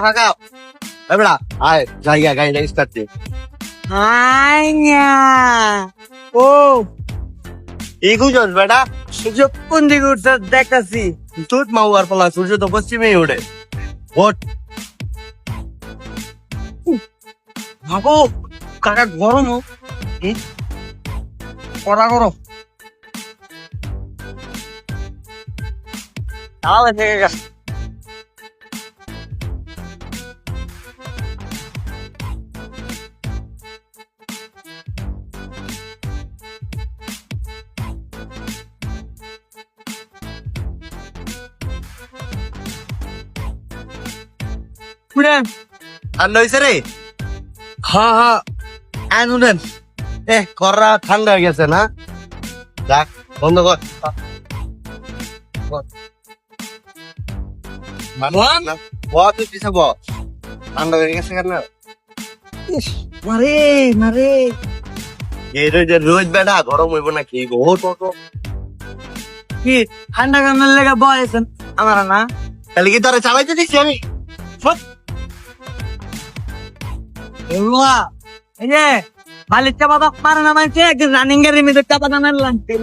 ফাঁকা বেড়া আয় জায়গা গাড়িটা স্টার্ট দে আইয়া ও এই গুজস বেটা সূর্য কোন দিকে উঠছে দেখতাছি। তুত মাউয়ার পালা সূর্য তো পশ্চিমেই ওঠে ভোট ভাবো কাকা গরম হোক কড়া গরম তাহলে থেকে গেছে। ঠান্ডা হয়েছে রে হ্যাঁ হ্যাঁ আনুলেন করা ঠান্ডা হয়ে গেছে না যাক বন্ধ কর তুই পিছে ব ঠান্ডা হয়ে গেছে কেন মারে মারে এই রোজ বেটা গরম হইব না কি গো কি ঠান্ডা কান্নার লেগে বয়েছেন আমার না তাহলে কি তোরা চালাইতে দিচ্ছি আমি এই যে বালির চাপা তো পারে না মানছে একদিন রানিং গাড়ির মধ্যে চাপা দানার লাগছে